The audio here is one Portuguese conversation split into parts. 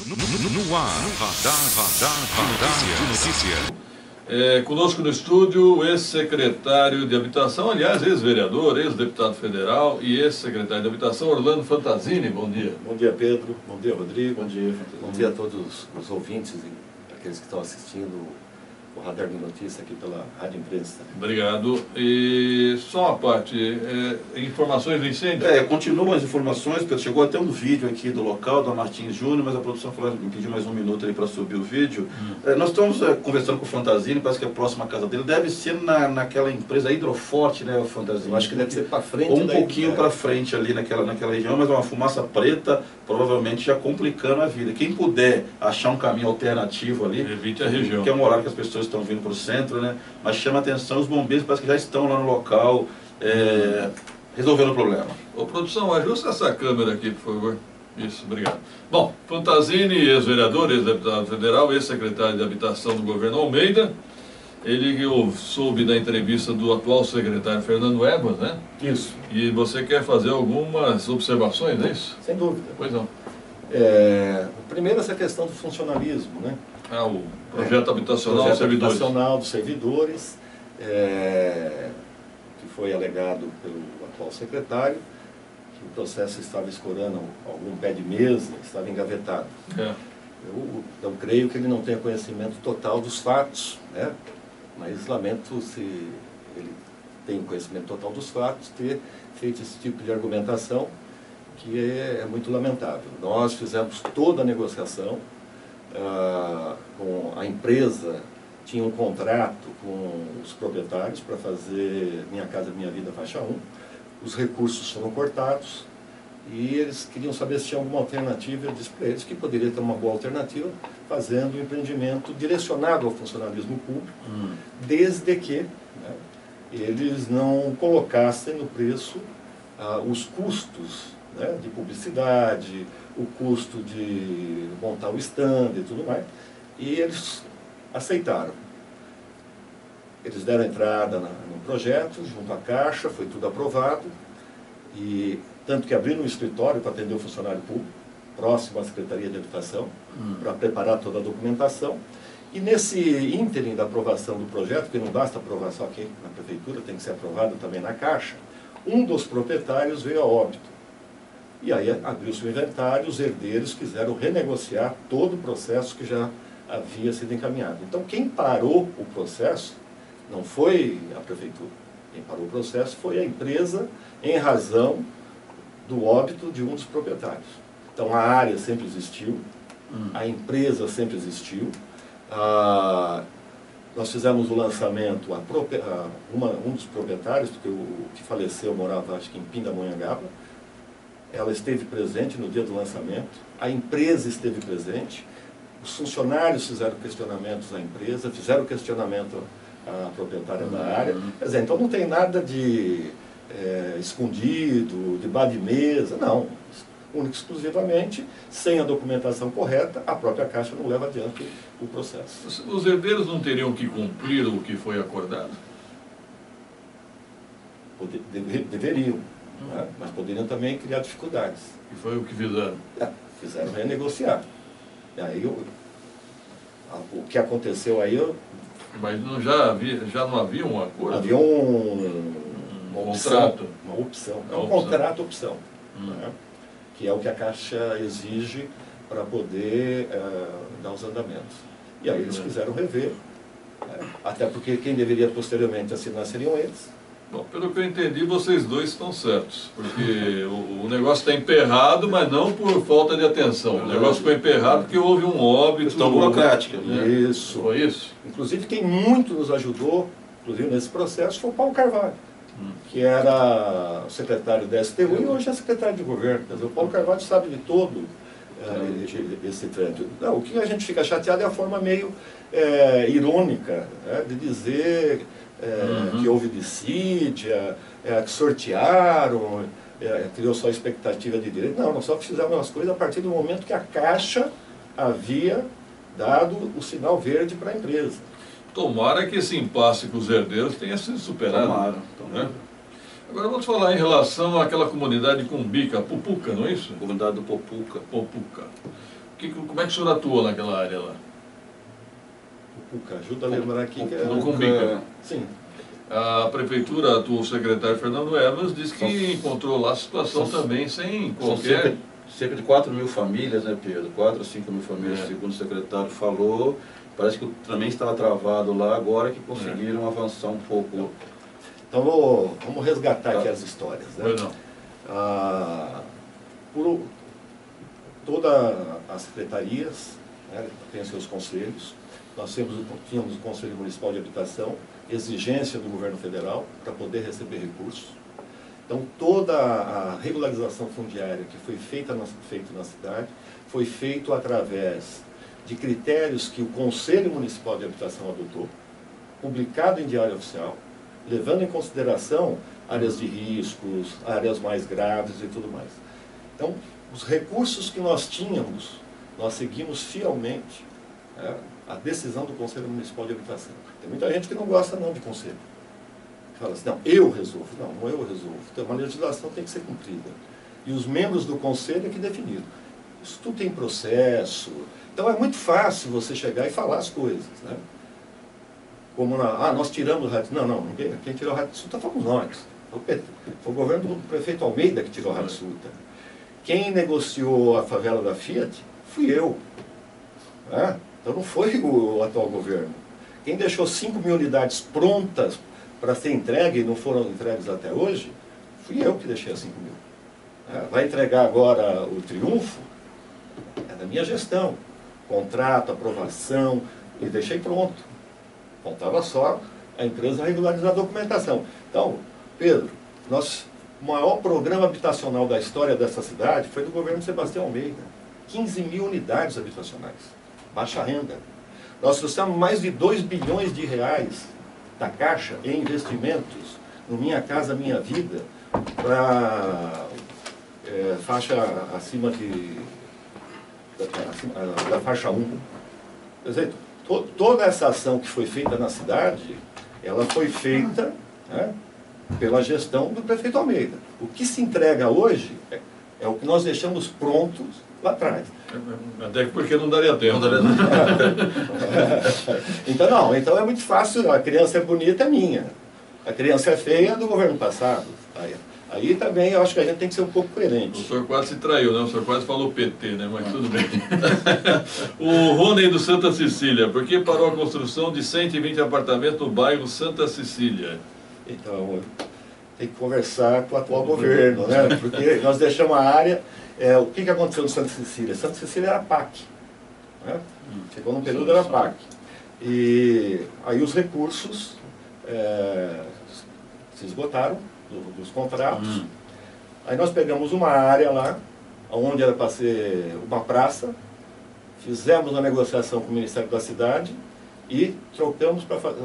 No ar, Radar de Notícia. Conosco no estúdio o ex-secretário de Habitação, aliás, ex-vereador, ex-deputado federal e ex-secretário de Habitação, Orlando Fantazini. Bom dia. Bom dia, Pedro. Bom dia, Rodrigo. Bom dia, Fantazini. Bom dia a todos os ouvintes e aqueles que estão assistindo o Radar de Notícia aqui pela Rádio Imprensa. Obrigado. E só uma parte, informações do incêndio? Continuam as informações, Pedro. Chegou até um vídeo aqui do local, da Martins Júnior, mas a produção me pediu mais um minuto aí para subir o vídeo. Nós estamos conversando com o Fantazini, parece que a próxima casa dele deve ser naquela empresa Hidroforte, né, o Fantazini? Eu acho que deve ser para frente. Ou um pouquinho para frente ali naquela região, mas é uma fumaça preta, provavelmente já complicando a vida. Quem puder achar um caminho alternativo ali, evite a região, que é um horário que as pessoas estão vindo para o centro, né? Mas chama atenção, os bombeiros parece que já estão lá no local resolvendo o problema. Ô, produção, ajusta essa câmera aqui, por favor. Isso, obrigado. Bom, Fantazini, ex-vereador, ex-deputado federal, ex-secretário de Habitação do governo Almeida. Ele, eu soube da entrevista do atual secretário Fernando Ebas, né? Isso. E você quer fazer algumas observações, é isso? Sem dúvida. Pois não. Primeiro, essa questão do funcionalismo, né? O projeto habitacional dos servidores. Habitacional dos servidores, que foi alegado pelo atual secretário, que o processo estava escorando algum pé de mesa, estava engavetado. Eu creio que ele não tenha conhecimento total dos fatos, né? Mas lamento se ele tem conhecimento total dos fatos, ter feito esse tipo de argumentação, que é muito lamentável. Nós fizemos toda a negociação, com a empresa, tinha um contrato com os proprietários para fazer Minha Casa Minha Vida faixa 1, os recursos foram cortados e eles queriam saber se tinha alguma alternativa. Eu disse para eles que poderia ter uma boa alternativa fazendo um empreendimento direcionado ao funcionalismo público, desde que, né, eles não colocassem no preço os custos, né, de publicidade, o custo de montar o stand e tudo mais, e eles aceitaram. Eles deram entrada no projeto, junto à Caixa, foi tudo aprovado, e tanto que abriram um escritório para atender o funcionário público, próximo à Secretaria de Habitação, para preparar toda a documentação. E nesse ínterim da aprovação do projeto, porque não basta aprovar só aqui na Prefeitura, tem que ser aprovado também na Caixa, um dos proprietários veio a óbito. E aí abriu-se o inventário, os herdeiros quiseram renegociar todo o processo que já havia sido encaminhado. Então quem parou o processo não foi a Prefeitura. Quem parou o processo foi a empresa, em razão do óbito de um dos proprietários. Então a área sempre existiu, a empresa sempre existiu. Nós fizemos o lançamento, um dos proprietários, porque o que faleceu morava, acho que em Pindamonhangaba. Ela esteve presente no dia do lançamento, a empresa esteve presente, os funcionários fizeram questionamentos à empresa, fizeram questionamento à proprietária da área. Quer dizer, então não tem nada de escondido, de bar de mesa, não. Único e exclusivamente, sem a documentação correta, a própria Caixa não leva adiante o processo. Os herdeiros não teriam que cumprir o que foi acordado? Deveriam. Né? Mas poderiam também criar dificuldades. E foi o que fizeram? Fizeram renegociar. E aí, o que aconteceu aí... Mas já não havia um acordo? Havia uma contrato? Uma opção. Um contrato-opção. Né? Que é o que a Caixa exige para poder dar os andamentos. E aí eles quiseram rever. Né? Até porque quem deveria posteriormente assinar seriam eles. Bom, pelo que eu entendi, vocês dois estão certos, porque o negócio está emperrado, mas não por falta de atenção. O negócio ficou emperrado porque houve um óbito... Questão burocrática. Né? Isso. Foi isso? Inclusive, quem muito nos ajudou, inclusive nesse processo, foi o Paulo Carvalho, que era o secretário da STU e hoje é secretário de governo. Quer dizer, o Paulo Carvalho sabe de todo esse trânsito. O que a gente fica chateado é a forma meio irônica, né, de dizer... que houve dissídia, que sortearam, criou só expectativa de direito. Não, nós só fizemos as coisas a partir do momento que a Caixa havia dado o sinal verde para a empresa. Tomara que esse impasse com os herdeiros tenha sido superado. Tomara. Né? Agora vamos falar em relação àquela comunidade Cumbica, Pupuca, não é isso? Comunidade do Popuca. Popuca. Como é que o senhor atuou naquela área lá? O Cuca, ajuda a lembrar aqui que No Cumbica. Sim. A prefeitura, o atual secretário Fernando Evas, disse que encontrou lá a situação também sem qualquer... Cerca de 4 mil famílias, né, Pedro? 4 a 5 mil famílias, segundo o secretário falou. Parece que também estava travado lá, agora que conseguiram avançar um pouco. Então vamos resgatar aqui as histórias, né? Por todas as secretarias, né, tem seus conselhos. Nós tínhamos o Conselho Municipal de Habitação, exigência do governo federal para poder receber recursos. Então, toda a regularização fundiária que foi feita na cidade foi feito através de critérios que o Conselho Municipal de Habitação adotou, publicado em Diário Oficial, levando em consideração áreas de riscos, áreas mais graves e tudo mais. Então, os recursos que nós tínhamos, nós seguimos fielmente a decisão do Conselho Municipal de Habitação. Tem muita gente que não gosta não de conselho. Fala assim, não, eu resolvo. Não eu resolvo. Então, uma legislação tem que ser cumprida. E os membros do conselho é que definiram. Isso tudo tem processo. Então é muito fácil você chegar e falar as coisas, né? Como nós tiramos o rádio. Não, quem tirou o rádio Sulta fomos nós. Foi o governo do prefeito Almeida que tirou o rádio Sulta. Quem negociou a favela da Fiat fui eu. Né? Então não foi o atual governo. Quem deixou 5 mil unidades prontas para ser entregue e não foram entregues até hoje, fui eu que deixei as 5 mil. Vai entregar agora o Triunfo? É da minha gestão. Contrato, aprovação, e deixei pronto. Faltava só a empresa regularizar a documentação. Então, Pedro, o maior programa habitacional da história dessa cidade foi do governo de Sebastião Almeida. 15 mil unidades habitacionais. Baixa renda. Nós trouxemos mais de 2 bilhões de reais da Caixa em investimentos no Minha Casa Minha Vida para faixa acima da faixa 1. Quer dizer, toda essa ação que foi feita na cidade, ela foi feita pela gestão do prefeito Almeida. O que se entrega hoje é o que nós deixamos prontos lá atrás. Até porque não daria tempo. Então é muito fácil, a criança é bonita, é minha. A criança é feia, é do governo passado. Aí também eu acho que a gente tem que ser um pouco coerente. O senhor quase se traiu, né? O senhor quase falou PT, né? Mas tudo bem. O Rony do Santa Cecília, por que parou a construção de 120 apartamentos no bairro Santa Cecília? Então, tem que conversar com o atual governo, né? Porque nós deixamos a área... o que aconteceu no Santa Cecília? Santa Cecília era PAC. Né? Chegou num período era PAC. E aí os recursos se esgotaram dos contratos. Aí nós pegamos uma área lá, onde era para ser uma praça, fizemos uma negociação com o Ministério da Cidade e trocamos para fazer...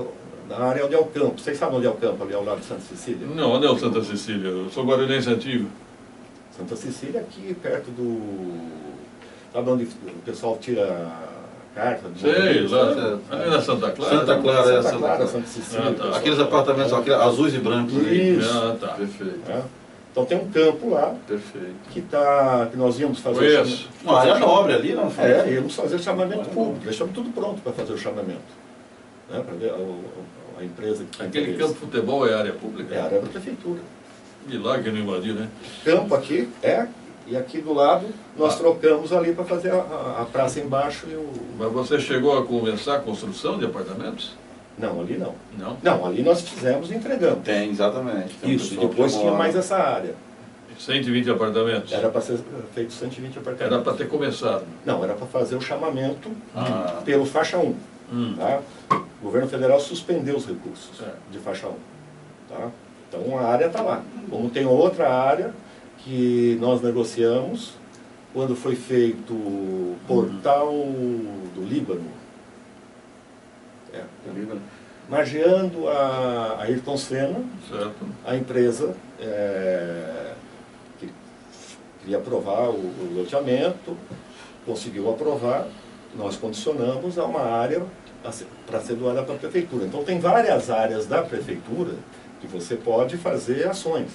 Na área onde é o campo. Vocês sabem onde é o campo, ali ao lado de Santa Cecília? Não, onde é o Santa Cecília? Eu sou guarulhense antigo. Santa Cecília aqui perto do... Sabe onde o pessoal tira a carta? Sei, lá. Ali na Santa Clara? Santa Clara, Santa Clara, Santa Cecília. Tá. Aqueles apartamentos azuis e brancos ali. Isso. Tá. Perfeito. Então tem um campo lá Perfeito. que nós íamos fazer Conheço. Uma área nobre ali, não foi? íamos fazer o chamamento público. Deixamos tudo pronto para fazer o chamamento. Né? Para ver a empresa que tem Aquele interesse. campo de futebol é área pública? É a área da prefeitura. De lá que não invadiu, né? Campo aqui e aqui do lado nós trocamos ali para fazer a praça embaixo e o... Mas você chegou a começar a construção de apartamentos? Não, ali não. Não? Não, ali nós fizemos e entregamos. Tem, exatamente. Tem um Isso, e pessoal depois que tinha mora. mais essa área. 120 apartamentos? Era para ser feito 120 apartamentos. Era para ter começado. Não, era para fazer o chamamento Ah. pelo faixa 1. Tá? O governo federal suspendeu os recursos de faixa 1. Tá? Então a área está lá. Como tem outra área que nós negociamos quando foi feito o portal do Líbano. Do Líbano. Margeando a Ayrton Senna, Certo. a empresa que queria aprovar o loteamento, conseguiu aprovar, nós condicionamos a uma área para ser doada para a prefeitura. Então tem várias áreas da prefeitura que você pode fazer ações.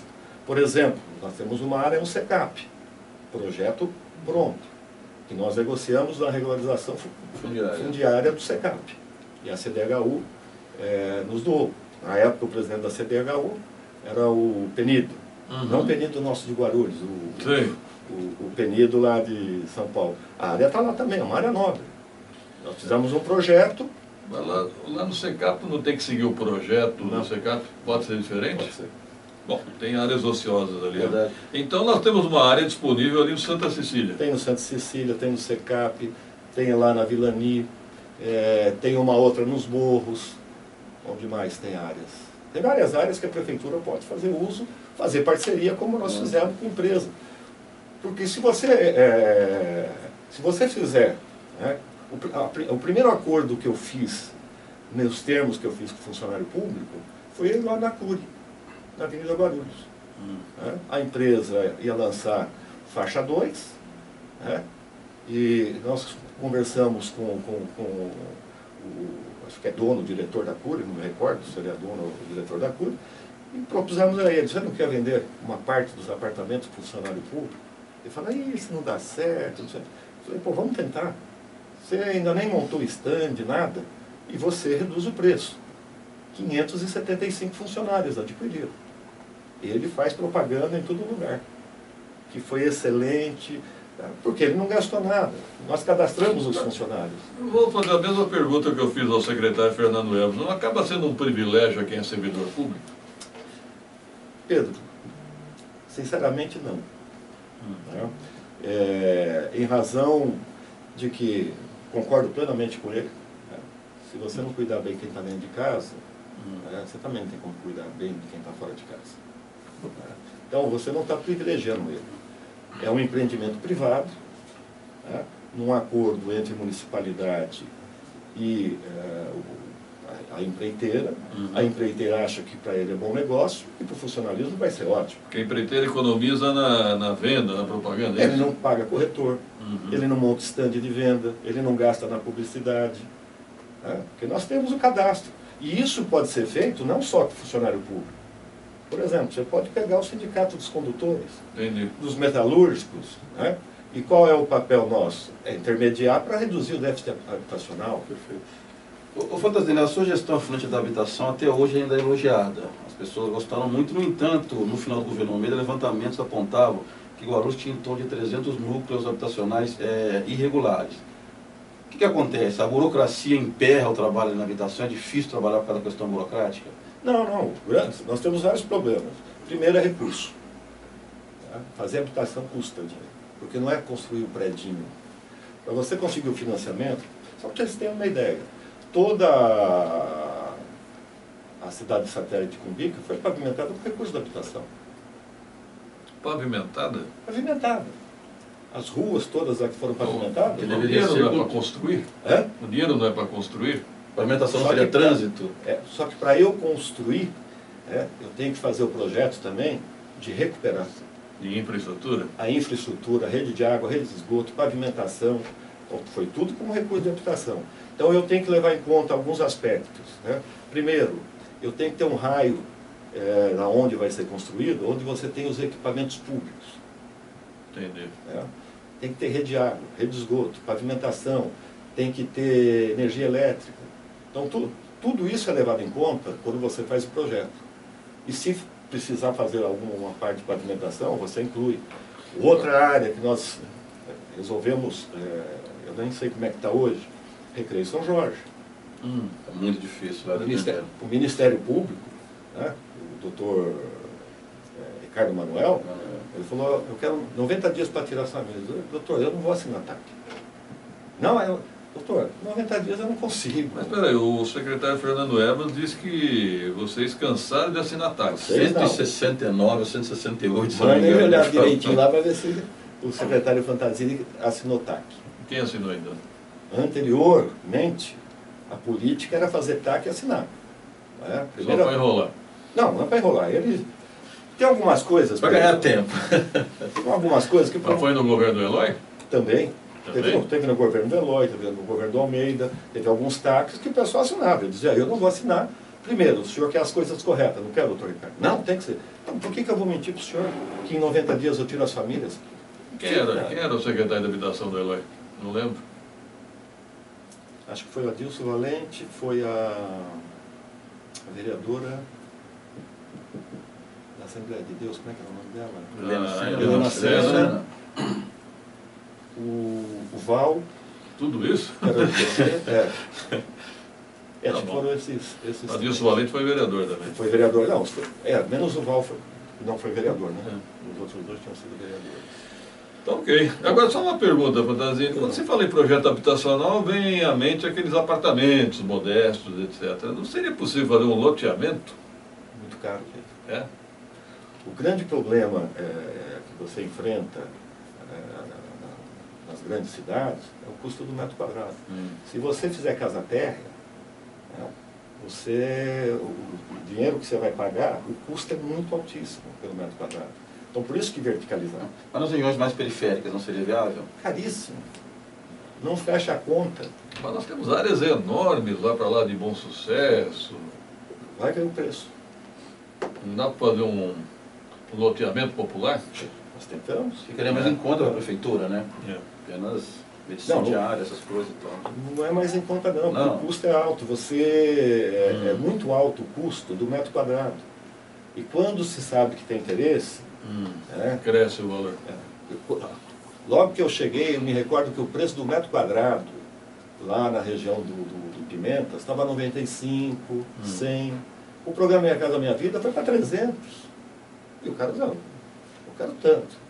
Por exemplo, nós temos uma área no SECAP, projeto pronto. que nós negociamos a regularização fundiária do SECAP. E a CDHU nos doou. Na época, o presidente da CDHU era o Penido. Não o Penido nosso de Guarulhos, o Penido lá de São Paulo. A área está lá também, é uma área nobre. Nós fizemos um projeto. Mas lá no SECAP não tem que seguir o projeto do SECAP? Pode ser diferente? Pode ser. Bom, tem áreas ociosas ali. Verdade. Então nós temos uma área disponível ali no Santa Cecília. Tem no Santa Cecília, tem no SECAP, tem lá na Vilani, tem uma outra nos Morros. Onde mais tem áreas? Tem várias áreas que a prefeitura pode fazer uso, fazer parceria, como nós fizemos com a empresa. Porque se você fizer, né, o primeiro acordo que eu fiz, nos termos que eu fiz com o funcionário público, foi lá na CURI, na Avenida Guarulhos. Né? A empresa ia lançar faixa 2, né? E nós conversamos com o, acho que é dono, diretor da CURI, não me recordo se ele é dono ou diretor da CURI, e propusemos a ele: você não quer vender uma parte dos apartamentos para o funcionário público? Ele falou: isso não dá certo. Não sei. Eu falei: pô, vamos tentar. Você ainda nem montou stand, nada, e você reduz o preço. 575 funcionários adquiriram. Ele faz propaganda em todo lugar, que foi excelente, porque ele não gastou nada. Nós cadastramos os funcionários. Eu vou fazer a mesma pergunta que eu fiz ao secretário Fernando Elves. Não acaba sendo um privilégio a quem é servidor público? Pedro, sinceramente não. Em razão de que, concordo plenamente com ele, né? Se você não cuidar bem quem está dentro de casa, você também não tem como cuidar bem de quem está fora de casa. Então você não está privilegiando ele. É um empreendimento privado, né, num acordo entre municipalidade e a empreiteira. A empreiteira acha que para ele é bom negócio e para o funcionalismo vai ser ótimo. Porque a empreiteira economiza na venda, na propaganda. Ele não paga corretor, ele não monta stand de venda, ele não gasta na publicidade. Né, porque nós temos o cadastro. E isso pode ser feito não só com funcionário público. Por exemplo, você pode pegar o sindicato dos condutores, dos metalúrgicos, né? E qual é o papel nosso? É intermediar para reduzir o déficit habitacional. Perfeito. Ô Fantasini, a sua gestão à frente da habitação até hoje ainda é elogiada. As pessoas gostaram muito. No entanto, no final do governo Almeida, levantamentos apontavam que Guarulhos tinha em torno de 300 núcleos habitacionais irregulares. O que acontece? A burocracia emperra o trabalho na habitação? É difícil trabalhar por causa da questão burocrática? Não. Nós temos vários problemas. Primeiro é recurso. Tá? Fazer habitação custa dinheiro, porque não é construir o predinho. Para você conseguir o financiamento, só para vocês terem uma ideia, toda a cidade de satélite de Cumbica foi pavimentada com recurso da habitação. Pavimentada? Pavimentada. As ruas todas lá que foram pavimentadas. O dinheiro não é para construir? O dinheiro não é para construir? Pavimentação não seria trânsito? Só que para eu construir, eu tenho que fazer o projeto também de recuperação. De infraestrutura? A infraestrutura, rede de água, rede de esgoto, pavimentação, foi tudo com recurso de habitação. Então eu tenho que levar em conta alguns aspectos. Né? Primeiro, eu tenho que ter um raio onde vai ser construído, onde você tem os equipamentos públicos. Entendi. Tem que ter rede de água, rede de esgoto, pavimentação, tem que ter energia elétrica. Então tudo isso é levado em conta quando você faz o projeto. E se precisar fazer alguma parte de pavimentação, você inclui. Outra área que nós resolvemos, eu nem sei como é que está hoje, Recreio São Jorge. É muito difícil. O Ministério Público, né, o doutor Ricardo Manuel, ele falou: eu quero 90 dias para tirar essa mesa. Doutor, eu não vou assinar TAC. Não, doutor, 90 dias eu não consigo. Mas peraí, o secretário Fernando Evans disse que vocês cansaram de assinar TAC. 169, 168, se não Vai me nem engano. olhar direitinho lá para ver se o secretário Fantasini assinou TAC. Quem assinou ainda? Anteriormente, a política era fazer TAC e assinar. Só para enrolar. Não é para enrolar. Ele tem algumas coisas... Para ganhar tempo. Tem algumas coisas que... Mas foi no governo do Eloy? Também. Teve no governo do Eloy, teve no governo do Almeida, teve alguns TACs que o pessoal assinava. Ele dizia: eu não vou assinar. Primeiro, o senhor quer as coisas corretas, não quer, doutor Ricardo? Não, tem que ser. Então, por que eu vou mentir para o senhor que em 90 dias eu tiro as famílias? Quem era o secretário de habitação do Eloy? Não lembro. Acho que foi a Dilson Valente, foi a vereadora da Assembleia de Deus, como é que era o nome dela? Helena César. O Val. Tudo isso? Era o PC, Tá bom. foram esses A Dilson Valente foi vereador também. Foi vereador, não, menos o Val não foi vereador, né? Os outros dois tinham sido vereadores. Tá ok. Agora só uma pergunta, Fantasini. Quando você fala em projeto habitacional, vem à mente aqueles apartamentos modestos, etc. Não seria possível fazer um loteamento? Muito caro. É? O grande problema que você enfrenta nas grandes cidades é o custo do metro quadrado. Se você fizer casa térrea, o dinheiro que você vai pagar, o custo é muito altíssimo pelo metro quadrado. Então, por isso que verticalizar. Mas nas regiões mais periféricas não seria viável? Caríssimo. Não fecha a conta. Mas nós temos áreas enormes lá para lá de Bom Sucesso. Vai ver o preço. Não dá para fazer um loteamento popular? Nós tentamos. Ficaria mais em conta para a prefeitura, né? É. Apenas medição de área, essas coisas e tal. Não é mais em conta não, porque o custo é alto. É muito alto o custo do metro quadrado. E quando se sabe que tem interesse, Cresce o valor. Logo que eu cheguei, eu me recordo que o preço do metro quadrado, lá na região do Pimentas, estava 95, 100. O programa Minha Casa Minha Vida foi para 300. E o cara, não, eu quero tanto.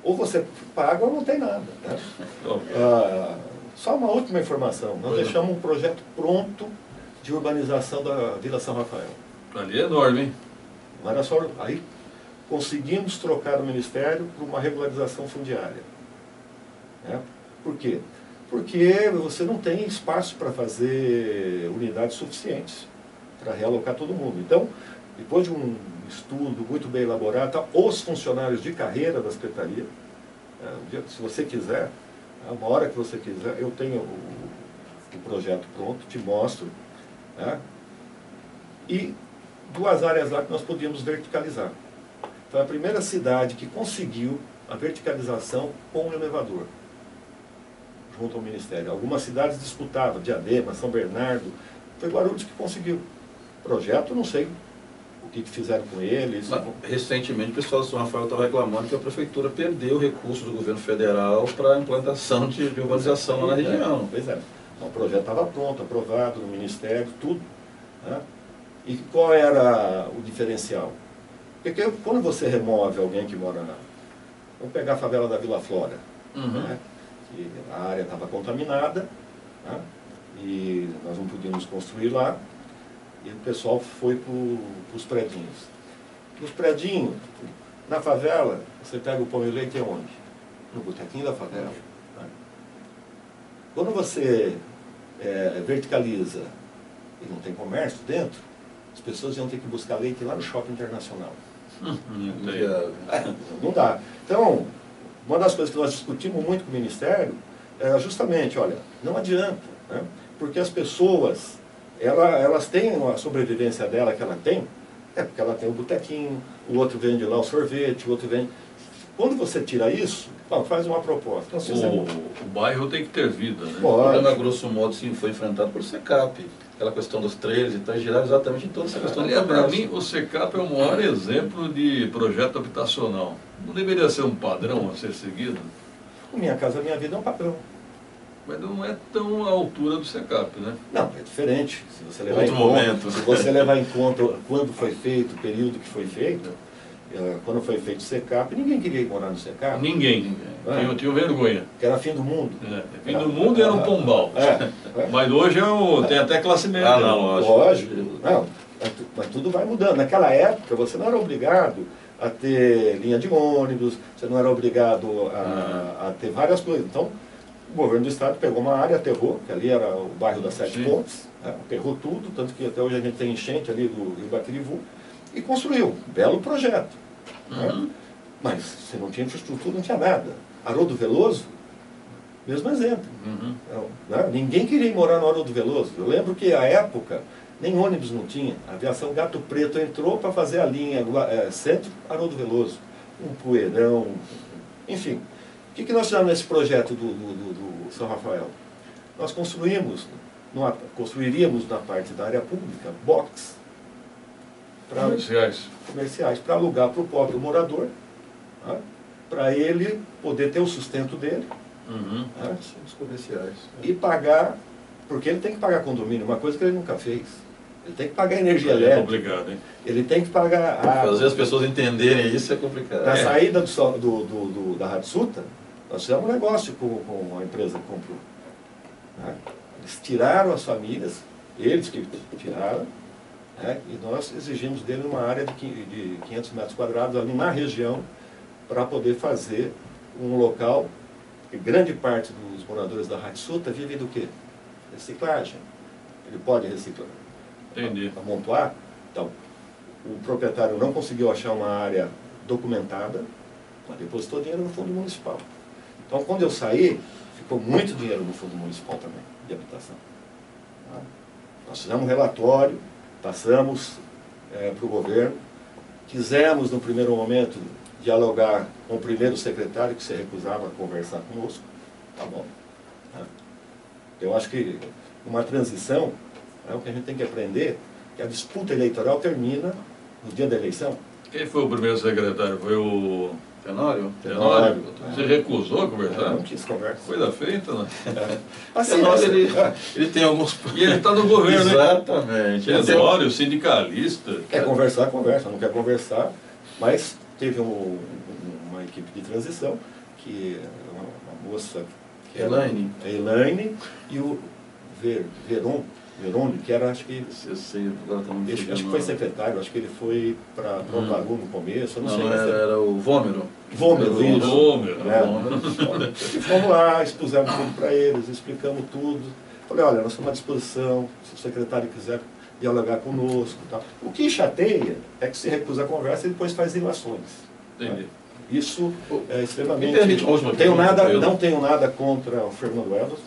Ou você paga ou não tem nada. Né? Só uma última informação. Nós deixamos um projeto pronto de urbanização da Vila São Rafael. Ali é enorme, hein? Não era só... Aí conseguimos trocar o Ministério por uma regularização fundiária. Né? Por quê? Porque você não tem espaço para fazer unidades suficientes para realocar todo mundo. Então, depois de um estudo muito bem elaborado, os funcionários de carreira da Secretaria, se você quiser, uma hora que você quiser, eu tenho o projeto pronto, te mostro, né? E 2 áreas lá que nós podíamos verticalizar. Foi a primeira cidade que conseguiu a verticalização com o elevador, junto ao Ministério. Algumas cidades disputavam, Diadema, São Bernardo, foi Guarulhos que conseguiu. Projeto, não sei o que fizeram com eles. Recentemente o pessoal de São Rafael estava reclamando que a prefeitura perdeu recursos do governo federal para a implantação de urbanização lá na região. Pois é. O projeto estava pronto, aprovado no Ministério, tudo. Né? E qual era o diferencial? Porque quando você remove alguém que mora na... Vamos pegar a favela da Vila Flora. Né? Que a área estava contaminada, né? E nós não podíamos construir lá. E o pessoal foi para os predinhos. Nos predinhos, na favela, você pega o pão e leite onde? No botequinho da favela. Né? Quando você verticaliza e não tem comércio dentro, as pessoas iam ter que buscar leite lá no shopping internacional. Não dá. Então, uma das coisas que nós discutimos muito com o Ministério é justamente, olha, não adianta, né? Porque as pessoas, elas têm a sobrevivência dela que ela tem, porque ela tem o botequinho, o outro vende lá o sorvete, o outro vende... Quando você tira isso, faz uma proposta. O bairro tem que ter vida, né? O problema, grosso modo, sim, foi enfrentado por SECAP. Aquela questão dos trailers e tal, girar exatamente em toda essa questão. Para mim, o SECAP é o maior exemplo de projeto habitacional. Não deveria ser um padrão a ser seguido? Minha Casa Minha Vida é um padrão. Mas não é tão à altura do SECAP, né? Não, é diferente. Se você levar em conta quando foi feito, o período que foi feito, quando foi feito o SECAP, ninguém queria ir morar no SECAP. Ninguém. Tinha vergonha. Que era fim do mundo. Fim do mundo era um pombal. Mas hoje tem até classe média. Lógico. Não, mas tudo vai mudando. Naquela época, você não era obrigado a ter linha de ônibus, você não era obrigado a ter várias coisas. Então, o governo do estado pegou uma área, aterrou, que ali era o bairro das 7 Pontes, aterrou tudo, tanto que até hoje a gente tem enchente ali do Rio Baquirivu, e construiu um belo projeto. Né? Mas se não tinha infraestrutura, não tinha nada. Haroldo Veloso, mesmo exemplo. Né? Ninguém queria ir morar no Haroldo Veloso. Eu lembro que, à época, nem ônibus não tinha. A aviação Gato Preto entrou para fazer a linha centro Haroldo Veloso. Um poeirão, enfim. O que nós fizemos nesse projeto do São Rafael? Nós construiríamos na parte da área pública box comerciais para alugar para o próprio morador, tá? Para ele poder ter o sustento dele, tá? Os comerciais. E pagar, porque ele tem que pagar condomínio, uma coisa que ele nunca fez. Ele tem que pagar energia elétrica. É complicado, hein? Ele tem que pagar água. Fazer as pessoas entenderem isso é complicado. Na saída da Hatsuta, nós fizemos um negócio com a empresa que comprou. Né? Eles tiraram as famílias, eles que tiraram, né? E nós exigimos dele uma área de 500 metros quadrados ali na região para poder fazer um local, porque grande parte dos moradores da Hatsuta vivem do quê? Reciclagem. Ele pode reciclar. Entendi. Amontoar. Então, o proprietário não conseguiu achar uma área documentada, mas depositou dinheiro no fundo municipal. Então, quando eu saí, ficou muito dinheiro no fundo municipal também, de habitação. Tá? Nós fizemos um relatório, passamos para o governo, quisemos, no primeiro momento, dialogar com o primeiro secretário, que se recusava a conversar conosco. Tá bom. Tá? Eu acho que uma transição, o que a gente tem que aprender, que a disputa eleitoral termina no dia da eleição. Quem foi o primeiro secretário? Foi o Tenório? Tenório. Você recusou a conversar? Não quis conversa. Coisa feita, né? Assim, Tenório, ele tem alguns... E ele está no governo, hein? Exatamente. Tenório, sindicalista. Quer conversar, conversa. Não quer conversar, mas teve uma equipe de transição, que uma moça... Que era a Elaine e o Veroni, que era, acho que... Eu sei, agora também Acho que foi secretário, acho que ele foi para Bauru no começo, eu não sei. Era o Vômero. Vômero, isso. Vômero. E fomos lá, expusemos tudo para eles, explicamos tudo. Falei, olha, nós estamos à disposição, se o secretário quiser dialogar conosco. Tal. O que chateia é que se recusa a conversa e depois faz ilações. Entendi. Né? Isso é extremamente... Me permite uma última pergunta, não tenho nada contra o Fernando Evas.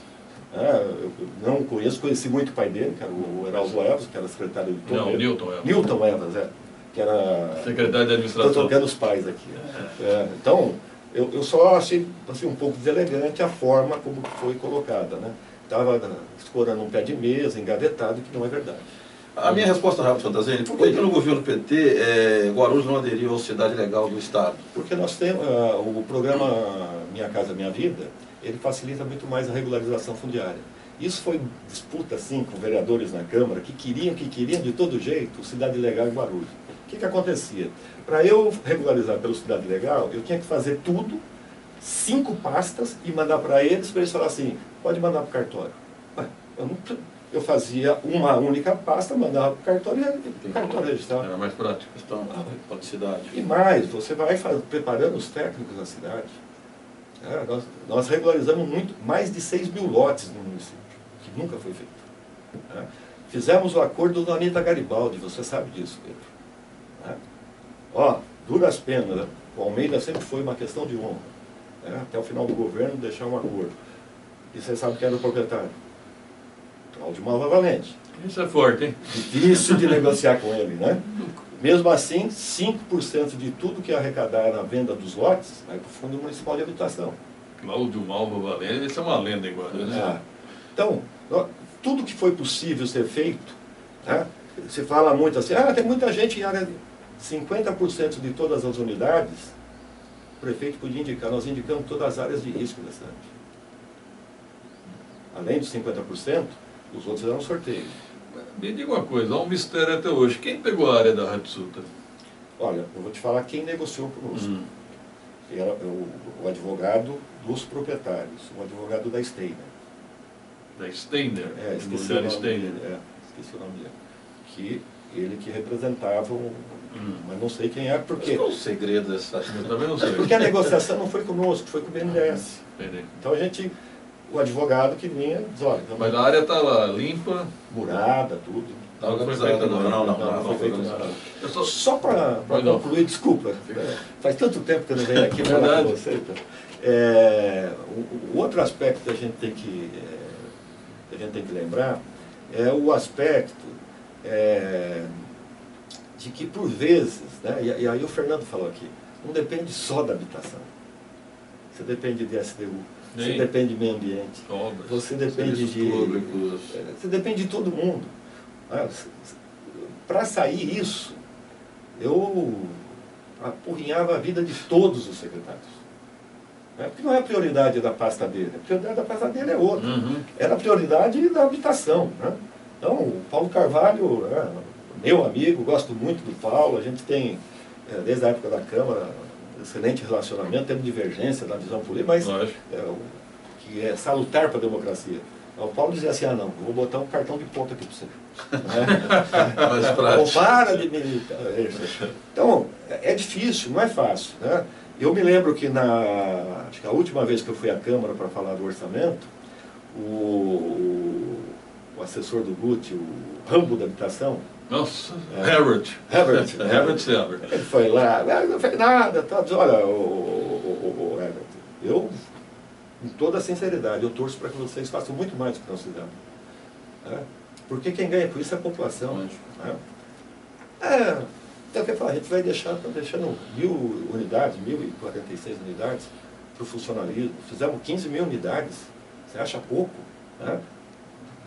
Eu não conheci muito o pai dele, que era o Heraldo Evas, que era secretário de Não, Newton Evas. Newton Evas, que era... Secretário de administração. Estou trocando os pais aqui. Então, eu só achei assim, um pouco deselegante a forma como foi colocada. Né? Estava escorando um pé de mesa, engavetado, que não é verdade. A minha resposta rápida, Fantazini, por que no governo PT Guarulhos não aderiu à Cidade Legal do Estado? Porque nós temos o programa Minha Casa Minha Vida, ele facilita muito mais a regularização fundiária. Isso foi disputa assim com vereadores na Câmara que queriam de todo jeito Cidade Legal em Guarulhos. O que acontecia? Para eu regularizar pelo Cidade Legal, eu tinha que fazer tudo, 5 pastas e mandar para eles falarem assim, pode mandar para o cartório. Eu fazia uma única pasta, mandava para o cartório e o cartório registrava. Era mais prático. Então, praticidade. E mais, você vai preparando os técnicos na cidade. Nós regularizamos mais de 6 mil lotes no município, que nunca foi feito. Fizemos o acordo da Anita Garibaldi, você sabe disso, Pedro. Duras penas, o Almeida sempre foi uma questão de honra. Até o final do governo deixar um acordo. E você sabe quem era o proprietário? Cláudio Malva Valente. Isso é forte, hein? Difícil de negociar com ele, né? Mesmo assim, 5% de tudo que arrecadar na venda dos lotes vai para o Fundo Municipal de Habitação. Cláudio Malva Valente, isso é uma lenda em Guarulhos. Então, tudo que foi possível ser feito, se fala muito assim, tem muita gente em área... 50% de todas as unidades, o prefeito podia indicar, nós indicamos todas as áreas de risco da cidade. Além dos 50%, os outros eram sorteio. Me diga uma coisa, há um mistério até hoje. Quem pegou a área da Hatsuta? Olha, eu vou te falar quem negociou conosco. Era o advogado dos proprietários, o advogado da Steiner. Da Steiner? Esqueci o nome dele. Esqueci o nome dele. Que ele que representava mas não sei quem é, porque... Qual é o segredo dessa... Eu também não sei. Porque a negociação não foi conosco, foi com o BNDES. Entendi. Então o advogado que vinha diz, olha... Mas a área está lá limpa? Murada, tudo. Não foi feito Não foi feito nada. Só para concluir, desculpa, faz tanto tempo que eu não venho aqui falar com você. O outro aspecto que a gente tem que lembrar é o aspecto de que, por vezes, e aí o Fernando falou aqui, não depende só da habitação. você depende de SDU, você Sim. depende de meio ambiente, Obras. você depende Serviços públicos. você depende de todo mundo. Para sair isso, eu apurrinhava a vida de todos os secretários. Porque não é a prioridade da pasta dele, a prioridade da pasta dele é outra. Era a prioridade da habitação. Né? Então, o Paulo Carvalho, meu amigo, gosto muito do Paulo, a gente tem, desde a época da Câmara, excelente relacionamento, temos divergência na visão política, mas que é salutar para a democracia. O Paulo dizia assim, não, vou botar um cartão de ponto aqui para você. Mais prático. Para de militar. Então, é difícil, não é fácil. Né? Eu me lembro que acho que a última vez que eu fui à Câmara para falar do orçamento, o assessor do Guti, o Rambo da habitação, Nossa, Herbert. Ele foi lá, não fez nada, tá, olha, o Herbert, eu, com toda a sinceridade, eu torço para que vocês façam muito mais do que nós fizemos. Né? Porque quem ganha com isso é a população. Né? Então, o que eu falo, a gente vai deixando 1.000 unidades, 1.046 unidades para o funcionalismo. Fizemos 15 mil unidades, você acha pouco? Né?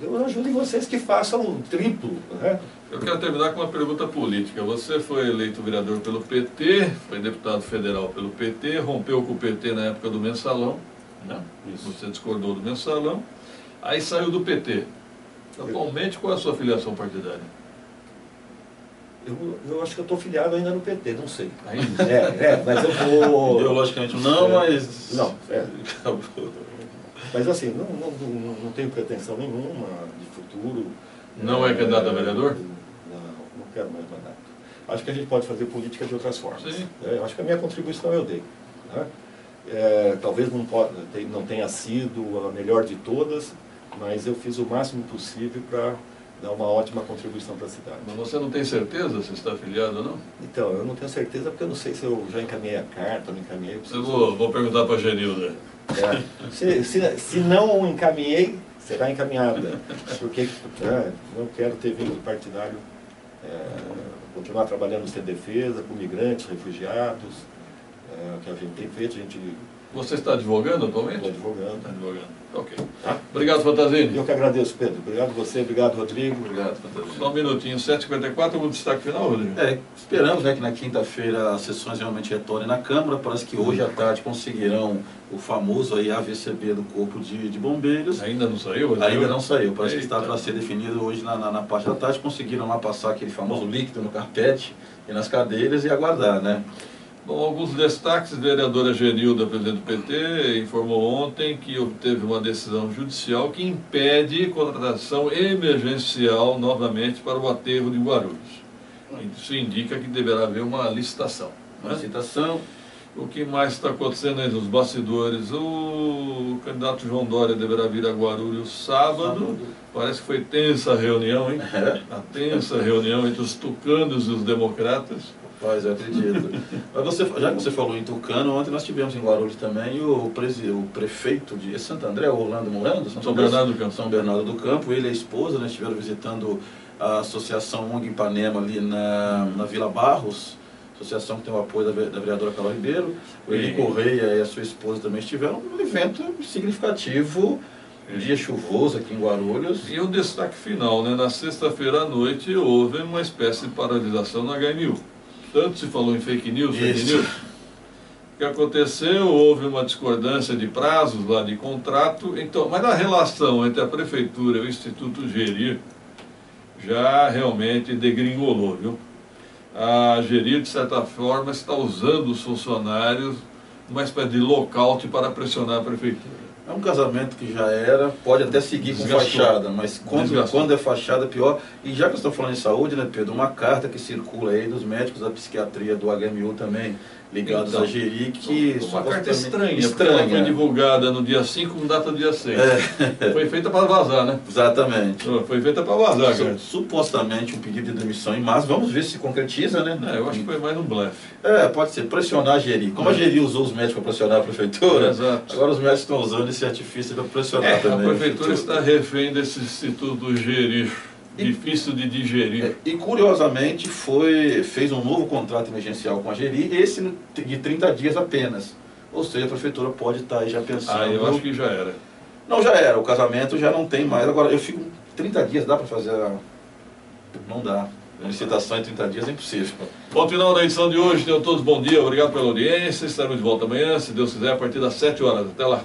Eu ajudo em vocês que façam um triplo. Né? Eu quero terminar com uma pergunta política. Você foi eleito vereador pelo PT, foi deputado federal pelo PT, rompeu com o PT na época do Mensalão, né? Você discordou do Mensalão, aí saiu do PT. Atualmente, qual é a sua filiação partidária? Eu acho que eu estou filiado ainda no PT, não sei. Ainda? Mas eu vou... Ideologicamente não, mas... Não, mas assim, não tenho pretensão nenhuma de futuro. Não é candidato a vereador? Não quero mais mandato. Acho que a gente pode fazer política de outras formas. Sim. Eu acho que a minha contribuição eu dei. Né? Talvez não tenha sido a melhor de todas, mas eu fiz o máximo possível para dar uma ótima contribuição para a cidade. Mas você não tem certeza se está afiliado ou não? Então, eu não tenho certeza porque eu não sei se eu já encaminhei a carta, não encaminhei. Eu vou perguntar para a Genilda. Se não encaminhei, será encaminhada. Porque não quero ter vínculo partidário, continuar trabalhando sem defesa, com migrantes, refugiados, que a gente tem feito, Você está advogando atualmente? Estou advogando. Está advogando. Ok. Tá? Obrigado, Fantazini. Eu que agradeço, Pedro. Obrigado você, obrigado, Rodrigo. Obrigado, Fantazini. Só um minutinho, 7h54, algum destaque final, Rodrigo? Esperamos que na quinta-feira as sessões realmente retornem na Câmara. Parece que hoje à tarde conseguirão o famoso aí AVCB do Corpo de Bombeiros. Ainda não saiu? Rodrigo? Ainda não saiu, parece que está Eita. para ser definido hoje na parte da tarde. Conseguiram lá passar aquele famoso líquido no carpete e nas cadeiras e aguardar, né? Bom, alguns destaques. A vereadora Genilda, presidente do PT, informou ontem que obteve uma decisão judicial que impede contratação emergencial novamente para o aterro de Guarulhos. Isso indica que deverá haver uma licitação. Uma licitação. O que mais está acontecendo aí nos bastidores? O candidato João Dória deverá vir a Guarulhos sábado. Parece que foi tensa a reunião, hein? A tensa reunião entre os tucanos e os democratas. Rapaz, eu acredito. Mas já que você falou em Tucano, ontem nós tivemos em Guarulhos também o prefeito de Santo André, Orlando Morando, São Bernardo do Campo. São Bernardo do Campo, ele e a esposa, né, estiveram visitando a Associação ONG Ipanema ali na Vila Barros, associação que tem o apoio da vereadora Carol Ribeiro. O Eli Correia e a sua esposa também estiveram num evento significativo, um dia chuvoso aqui em Guarulhos. E o destaque final, né? Na sexta-feira à noite houve uma espécie de paralisação na HMU. Tanto se falou em fake news. O que aconteceu? Houve uma discordância de prazos lá de contrato. Então, mas a relação entre a Prefeitura e o Instituto Gerir já realmente degringolou, viu? A Gerir, de certa forma, está usando os funcionários uma espécie de lockout para pressionar a Prefeitura. É um casamento que já era, pode até seguir com fachada, mas quando é fachada é pior. E já que estamos falando em saúde, né, Pedro, uma carta que circula aí dos médicos da psiquiatria do HMU também, ligados a Gerir, que... Uma carta estranha, porque ela foi divulgada no dia 5 com data dia 6. Foi feita para vazar, né? Exatamente. Foi feita para vazar, cara. Supostamente um pedido de demissão em massa, vamos ver se concretiza, né? Eu acho que foi mais um blefe. Pode ser, pressionar a Gerir. Como a Gerir usou os médicos para pressionar a Prefeitura, Exato. agora os médicos estão usando esse artifício para pressionar também. A Prefeitura está refém desse Instituto Gerir. Difícil de digerir. E curiosamente fez um novo contrato emergencial com a Gerir, esse de 30 dias apenas. Ou seja, a prefeitura pode estar aí já pensando... Ah, eu acho que já era. Não, já era, o casamento já não tem mais. Agora, eu fico 30 dias, dá para fazer Não dá. A licitação em 30 dias é impossível. Bom, final da edição de hoje. Tenham todos bom dia, obrigado pela audiência. Estaremos de volta amanhã, se Deus quiser, a partir das 7 horas. Até lá.